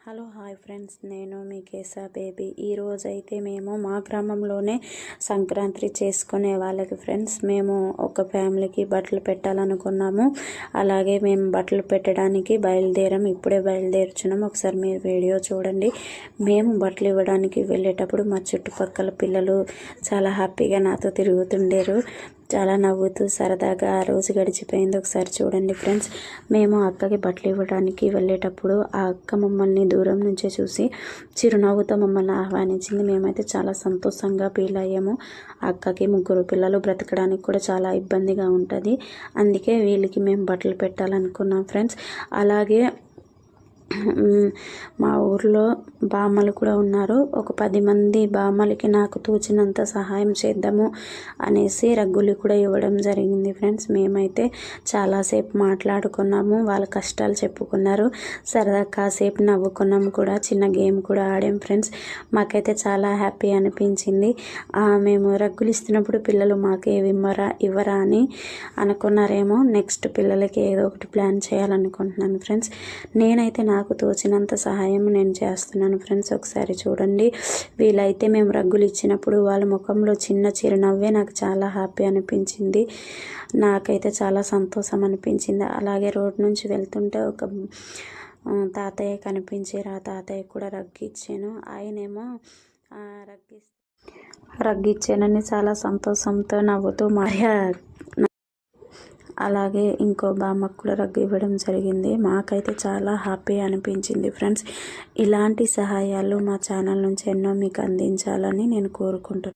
Hello hi friends, నేను మీ కేసా baby. ఈరోజైతే మేము మా గ్రామంలోనే సంక్రాంతి చేసుకునే వాళ్ళకి ఫ్రెండ్స్ మేము ఒక ఫ్యామిలీకి బట్టలు పెట్టాలనుకున్నాము. అలాగే మేము బట్టలు పెట్టడానికి ఇప్పుడే బయలుదేరుచున్నాము. ఒకసారి మీరు వీడియో చూడండి. మేము బట్టలు ఇవ్వడానికి వెళ్ళేటప్పుడు మా చుట్టుపక్కల పిల్లలు చాలా హ్యాపీగా నాతో తిరుగుతుండేరు. చాలా నవ్వుతూ సరదాగా ఆ రోజు గడిచిపోయింది. ఒకసారి చూడండి ఫ్రెండ్స్. మేము అక్కకి బట్టలు ఇవ్వడానికి వెళ్ళేటప్పుడు ఆ అక్క మమ్మల్ని దూరం నుంచే చూసి చిరునవ్వుతో మమ్మల్ని ఆహ్వానించింది. మేమైతే చాలా సంతోషంగా ఫీల్ అయ్యాము. అక్కకి 3 పిల్లలు, బ్రతకడానికి కూడా చాలా ఇబ్బందిగా ఉంటుంది. అందుకే వీళ్ళకి మేము బట్టలు పెట్టాలనుకున్నాం ఫ్రెండ్స్. అలాగే మా ఊర్లో బామ్మలు కూడా ఉన్నారు. ఒక 10 మంది బామ్మలకి నాకు తోచినంత సహాయం చేద్దాము అనేసి రగ్గులు కూడా ఇవ్వడం జరిగింది ఫ్రెండ్స్. మేమైతే చాలాసేపు మాట్లాడుకున్నాము. వాళ్ళ కష్టాలు చెప్పుకున్నారు. సరదా కాసేపు నవ్వుకున్నాము కూడా. చిన్న గేమ్ కూడా ఆడాం ఫ్రెండ్స్. మాకైతే చాలా హ్యాపీ అనిపించింది. మేము రగ్గులు ఇస్తున్నప్పుడు పిల్లలు మాకేవి ఇవ్వరా అని అనుకున్నారేమో. నెక్స్ట్ పిల్లలకి ఏదో ఒకటి ప్లాన్ చేయాలనుకుంటున్నాను ఫ్రెండ్స్. నేనైతే నాకు తోచినంత సహాయం నేను చేస్తున్నాను ఫ్రెండ్స్. ఒకసారి చూడండి. వీళ్ళైతే మేము రగ్గులు ఇచ్చినప్పుడు వాళ్ళ ముఖంలో చిన్న చిరునవ్వే నాకు చాలా హ్యాపీ అనిపించింది. నాకైతే చాలా సంతోషం అనిపించింది. అలాగే రోడ్ నుంచి వెళ్తుంటే ఒక తాతయ్య కనిపించారు. ఆ తాతయ్య కూడా రగ్గిచ్చాను. ఆయనేమో రగ్గిచ్చానని చాలా సంతోషంతో నవ్వుతూ అలాగే ఇంకో బామ్మకు కూడా రగ్గు ఇవ్వడం జరిగింది. మాకైతే చాలా హ్యాపీ అనిపించింది ఫ్రెండ్స్. ఇలాంటి సహాయాలు మా ఛానల్ నుంచి ఎన్నో మీకు అందించాలని నేను కోరుకుంటున్నాను.